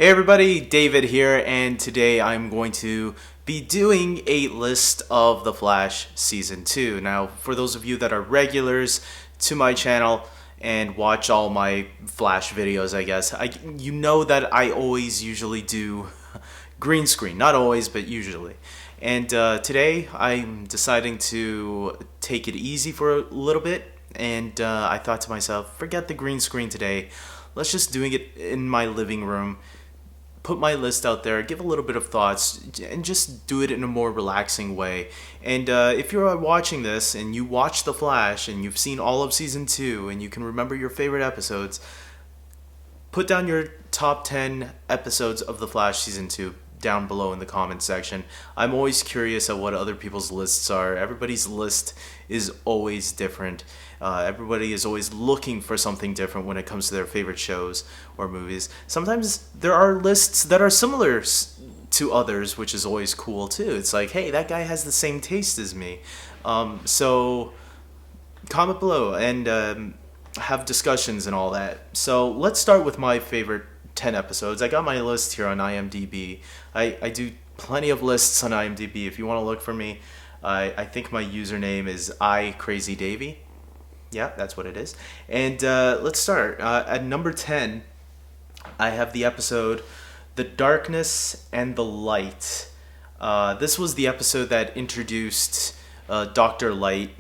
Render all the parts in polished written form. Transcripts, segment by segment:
Hey everybody, David here, and today I'm going to be doing a list of The Flash Season 2. Now, for those of you that are regulars to my channel and watch all my Flash videos, I guess, you know that I always usually do green screen. Not always, but usually. And today I'm deciding to take it easy for a little bit, and I thought to myself, forget the green screen today. Let's just doing it in my living room, put my list out there, give a little bit of thoughts, and just do it in a more relaxing way. And if you're watching this and you watch The Flash and you've seen all of season 2 and you can remember your favorite episodes, put down your top 10 episodes of The Flash season 2 down below in the comment section. I'm always curious at what other people's lists are. Everybody's list is always different. Everybody is always looking for something different when it comes to their favorite shows or movies. Sometimes there are lists that are similar to others, which is always cool too. It's like, hey, that guy has the same taste as me. So comment below and have discussions and all that. So let's start with my favorite 10 episodes. I got my list here on IMDb. I do plenty of lists on IMDb. If you want to look for me, I think my username is iCrazyDavy. Yeah, that's what it is. And let's start. At number 10, I have the episode The Darkness and the Light. This was the episode that introduced Dr. Light,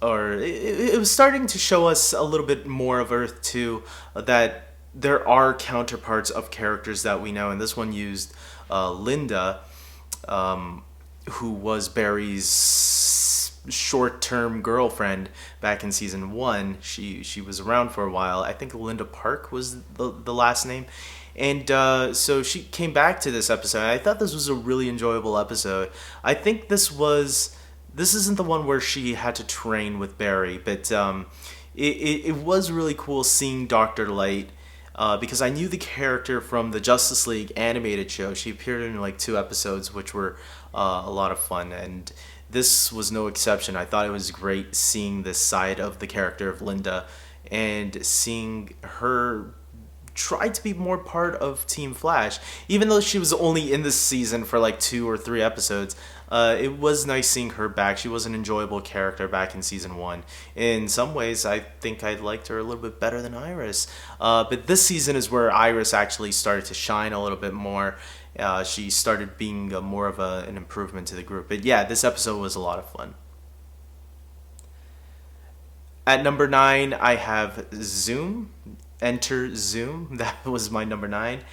or it was starting to show us a little bit more of Earth 2, that there are counterparts of characters that we know, and this one used Linda, who was Barry's short-term girlfriend back in season 1. She was around for a while. I think Linda Park was the last name. And so she came back to this episode. I thought this was a really enjoyable episode. I think this isn't the one where she had to train with Barry, but it was really cool seeing Dr. Light, because I knew the character from the Justice League animated show. She appeared in like 2 episodes, which were a lot of fun, and this was no exception. I thought it was great seeing this side of the character of Linda and seeing her try to be more part of Team Flash. Even though she was only in this season for like 2 or 3 episodes, it was nice seeing her back. She was an enjoyable character back in season 1. In some ways, I think I liked her a little bit better than Iris. But this season is where Iris actually started to shine a little bit more. She started being more of an improvement to the group. But yeah, this episode was a lot of fun. At number 9, I have Zoom. Enter Zoom. That was my number 9.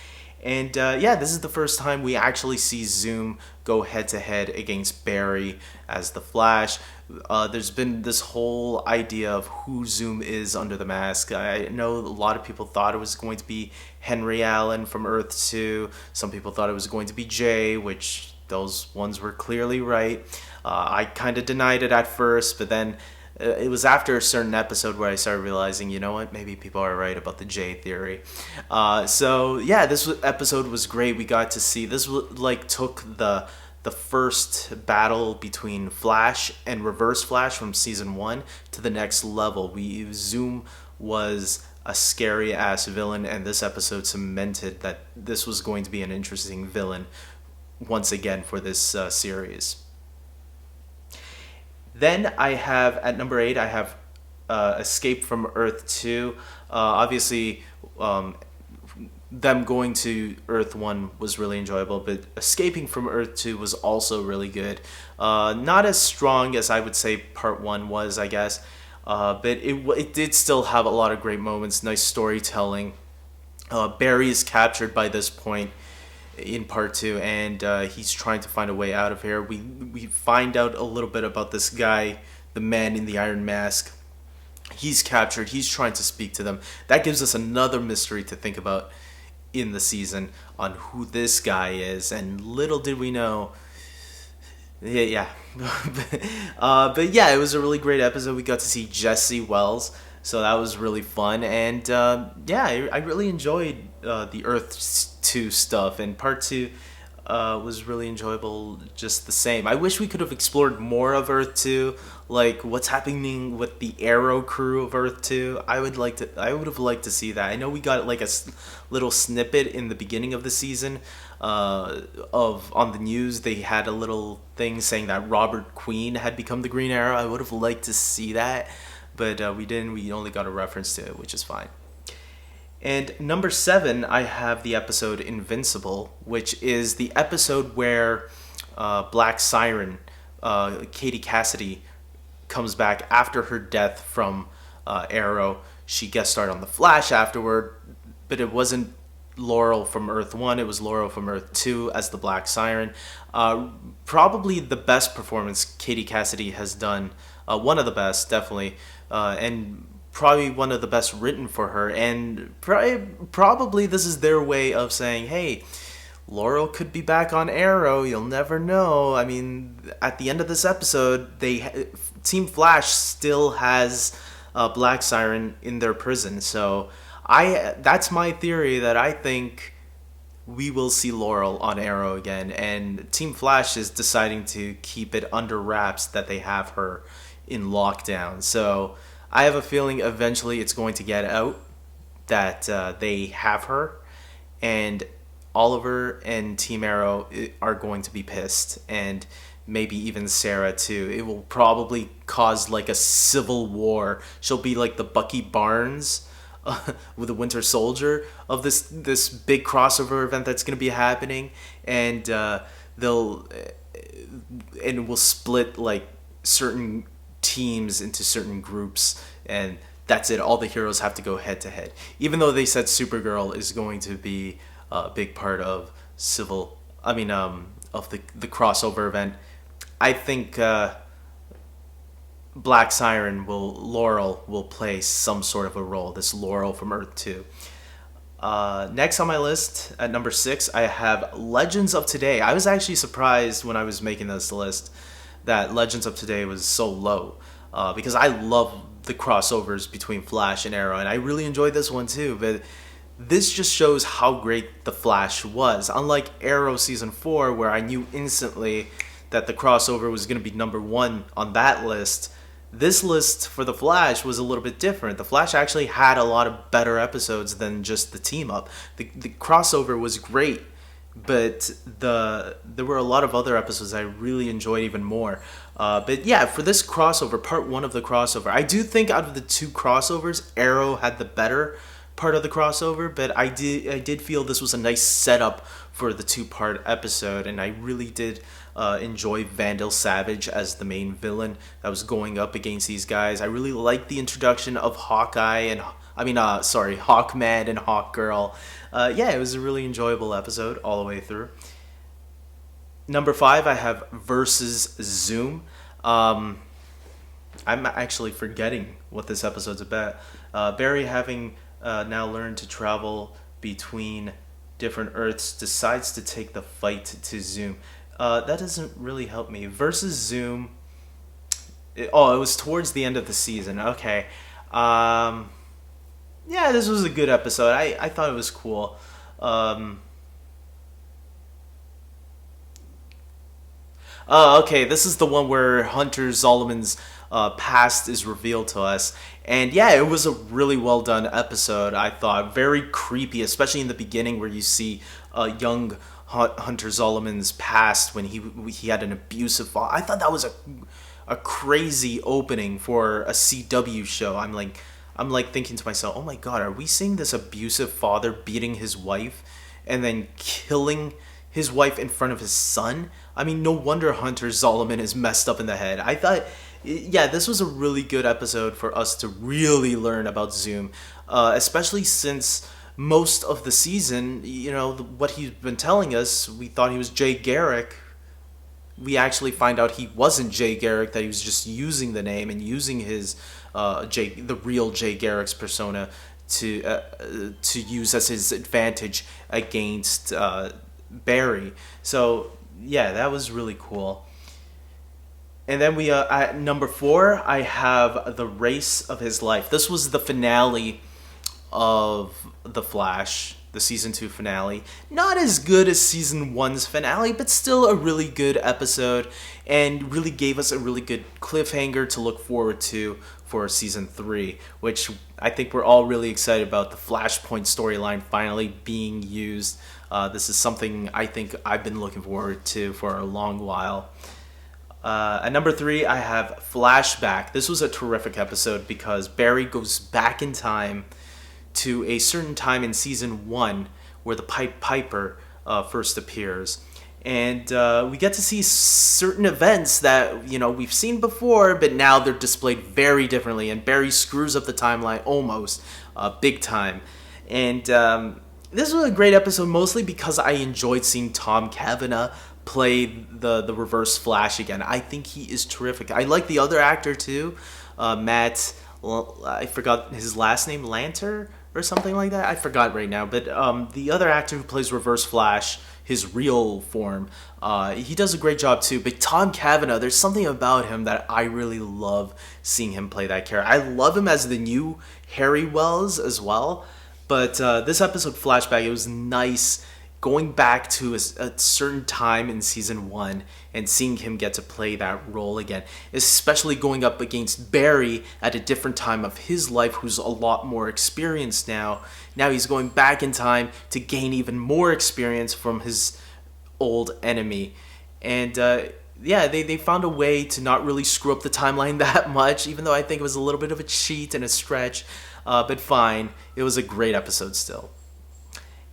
And yeah, this is the first time we actually see Zoom go head-to-head against Barry as the Flash. There's been this whole idea of who Zoom is under the mask. I know a lot of people thought it was going to be Henry Allen from Earth 2. Some people thought it was going to be Jay, which those ones were clearly right. I kind of denied it at first, but then it was after a certain episode where I started realizing, you know what, maybe people are right about the J theory. So yeah, this episode was great. We got to see this took the first battle between Flash and Reverse Flash from season 1 to the next level. Zoom was a scary ass villain, and this episode cemented that this was going to be an interesting villain once again for this series. Then I have, at number 8, I have Escape from Earth 2. Obviously, them going to Earth 1 was really enjoyable, but escaping from Earth 2 was also really good. Not as strong as I would say Part 1 was, I guess, but it did still have a lot of great moments, nice storytelling. Barry is captured by this point in Part 2, and he's trying to find a way out of here. We find out a little bit about this guy, the man in the iron mask. He's captured. He's trying to speak to them. That gives us another mystery to think about in the season on who this guy is, and little did we know. Yeah. But yeah, it was a really great episode. We got to see Jesse Wells, so that was really fun. And yeah, I really enjoyed the Earth 2 stuff. And Part 2, was really enjoyable just the same. I wish we could have explored more of Earth 2, like what's happening with the Arrow crew of Earth 2. I would have liked to see that. I know we got like a little snippet in the beginning of the season of on the news. They had a little thing saying that Robert Queen had become the Green Arrow. I would have liked to see that, but we didn't. We only got a reference to it, which is fine. And number 7, I have the episode Invincible, which is the episode where Black Siren, Katie Cassidy, comes back after her death from Arrow. She guest starred on The Flash afterward, but it wasn't Laurel from Earth 1, it was Laurel from Earth 2 as the Black Siren. Probably the best performance Katie Cassidy has done, one of the best, definitely, and probably one of the best written for her, and probably this is their way of saying, hey, Laurel could be back on Arrow, you'll never know. I mean, at the end of this episode, Team Flash still has Black Siren in their prison, so that's my theory, that I think we will see Laurel on Arrow again, and Team Flash is deciding to keep it under wraps that they have her in lockdown, so I have a feeling eventually it's going to get out that they have her, and Oliver and Team Arrow are going to be pissed, and maybe even Sarah too. It will probably cause like a civil war. She'll be like the Bucky Barnes with the Winter Soldier of this big crossover event that's going to be happening, and we'll split like certain teams into certain groups, and that's it. All the heroes have to go head to head, even though they said Supergirl is going to be a big part of of the crossover event. I think Black Siren Laurel will play some sort of a role, this Laurel from Earth 2. Next on my list, at number 6, I have Legends of Today. I was actually surprised when I was making this list that Legends of Today was so low, because I love the crossovers between Flash and Arrow, and I really enjoyed this one too, but this just shows how great the Flash was. Unlike Arrow Season 4, where I knew instantly that the crossover was going to be number 1 on that list, this list for the Flash was a little bit different. The Flash actually had a lot of better episodes than just the team up. The crossover was great, but there were a lot of other episodes I really enjoyed even more. But yeah, for this crossover, part 1 of the crossover, I do think out of the 2 crossovers, Arrow had the better part of the crossover, but I did feel this was a nice setup for the 2-part episode, and I really did enjoy Vandal Savage as the main villain that was going up against these guys. I really liked the introduction of Hawkman and Hawkgirl. Yeah, it was a really enjoyable episode all the way through. Number 5, I have Versus Zoom. I'm actually forgetting what this episode's about. Barry, having now learned to travel between different Earths, decides to take the fight to Zoom. That doesn't really help me. Versus Zoom. It was towards the end of the season. Okay. Yeah, this was a good episode. I thought it was cool. Okay, this is the one where Hunter Zolomon's past is revealed to us. And yeah, it was a really well done episode, I thought. Very creepy, especially in the beginning where you see young Hunter Zolomon's past when he had an abusive father. I thought that was a crazy opening for a CW show. I'm like thinking to myself, oh my god, are we seeing this abusive father beating his wife and then killing his wife in front of his son? I mean, no wonder Hunter Zolomon is messed up in the head. I thought, yeah, this was a really good episode for us to really learn about Zoom, especially since most of the season, what he's been telling us, we thought he was Jay Garrick. We actually find out he wasn't Jay Garrick, that he was just using the name and using his the real Jay Garrick's persona to use as his advantage against Barry. So yeah, that was really cool. And then we at number 4, I have The Race of His Life. This was the finale of The Flash. the season 2 finale. Not as good as season 1's finale, but still a really good episode, and really gave us a really good cliffhanger to look forward to for season 3, which I think we're all really excited about, the Flashpoint storyline finally being used. This is something I think I've been looking forward to for a long while. At number 3, I have Flashback. This was a terrific episode because Barry goes back in time to a certain time in season 1 where the Pied Piper first appears. And we get to see certain events that, we've seen before, but now they're displayed very differently. And Barry screws up the timeline almost big time. And this was a great episode mostly because I enjoyed seeing Tom Cavanagh play the Reverse Flash again. I think he is terrific. I like the other actor too, Matt. I forgot his last name, Lanter or something like that. I forgot right now. But the other actor who plays Reverse Flash, his real form, he does a great job too. But Tom Cavanagh, there's something about him that I really love seeing him play that character. I love him as the new Harry Wells as well. But this episode, Flashback, it was nice going back to a certain time in season 1 and seeing him get to play that role again, especially going up against Barry at a different time of his life, who's a lot more experienced now. Now he's going back in time to gain even more experience from his old enemy. And they found a way to not really screw up the timeline that much, even though I think it was a little bit of a cheat and a stretch. But fine, it was a great episode still.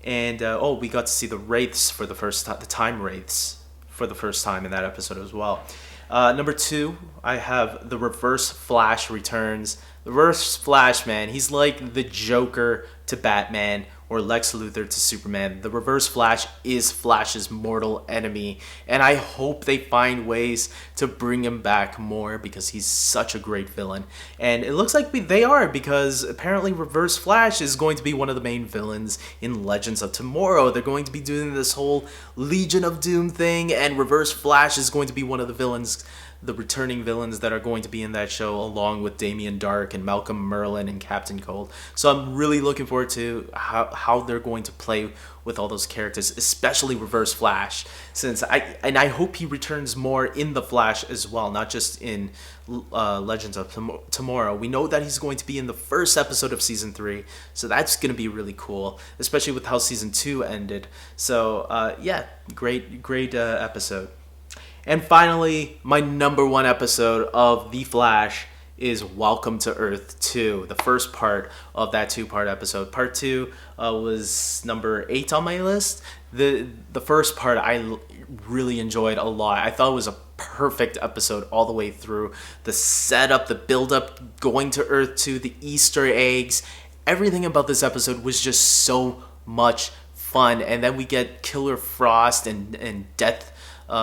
And we got to see the wraiths for the first time, the time wraiths for the first time in that episode as well. Number 2, I have the Reverse Flash returns. The Reverse Flash, man, he's like the Joker to Batman or Lex Luthor to Superman. The Reverse Flash is Flash's mortal enemy, and I hope they find ways to bring him back more because he's such a great villain. And it looks like they are, because apparently Reverse Flash is going to be one of the main villains in Legends of Tomorrow. They're going to be doing this whole Legion of Doom thing, and Reverse Flash is going to be one of the villains, the returning villains that are going to be in that show, along with Damien Darhk and Malcolm Merlyn and Captain Cold. So I'm really looking forward to how they're going to play with all those characters, especially Reverse Flash, I hope he returns more in The Flash as well, not just in Legends of Tomorrow. We know that he's going to be in the first episode of season 3, so that's going to be really cool, especially with how season 2 ended. So great episode. And finally, my number 1 episode of The Flash is Welcome to Earth 2, the first part of that 2-part episode. Part 2 was number 8 on my list. The first part I really enjoyed a lot. I thought it was a perfect episode all the way through. The setup, the build-up, going to Earth 2, the Easter eggs, everything about this episode was just so much fun. And then we get Killer Frost and Death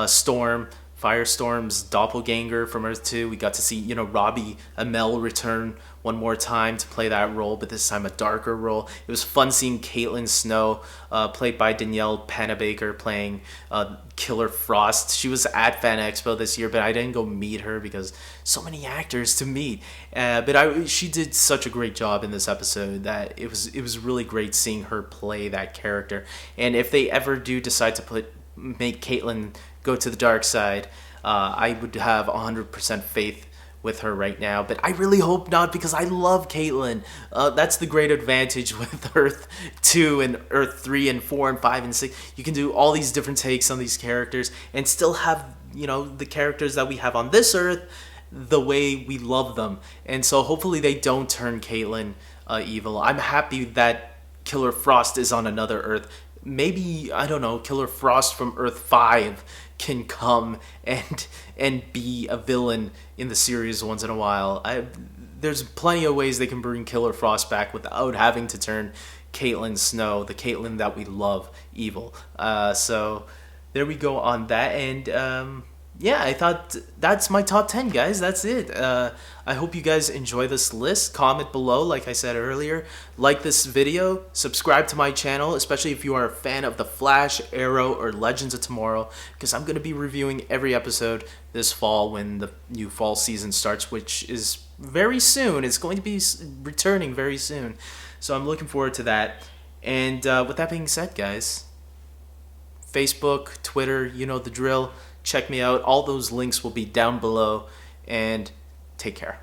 Storm, Firestorm's doppelganger from Earth 2. We got to see, Robbie Amell return one more time to play that role, but this time a darker role. It was fun seeing Caitlin Snow, played by Danielle Panabaker, playing Killer Frost. She was at Fan Expo this year, but I didn't go meet her because so many actors to meet. But she did such a great job in this episode that it was really great seeing her play that character. And if they ever do decide to make Caitlin go to the dark side, I would have 100% faith with her right now, but I really hope not, because I love Caitlin. That's the great advantage with Earth 2 and Earth 3 and 4 and 5 and 6. You can do all these different takes on these characters and still have, the characters that we have on this Earth the way we love them. And so hopefully they don't turn Caitlin evil. I'm happy that Killer Frost is on another Earth. Maybe, I don't know, Killer Frost from Earth 5 can come and be a villain in the series once in a while. There's plenty of ways they can bring Killer Frost back without having to turn Caitlin Snow, the Caitlin that we love, evil. So there we go on that. And I thought that's my top 10, guys. That's it. I hope you guys enjoy this list. Comment below, like I said earlier. Like this video. Subscribe to my channel, especially if you are a fan of The Flash, Arrow, or Legends of Tomorrow, because I'm going to be reviewing every episode this fall when the new fall season starts, which is very soon. It's going to be returning very soon. So I'm looking forward to that. And with that being said, guys, Facebook, Twitter, you know the drill. Check me out. All those links will be down below. And take care.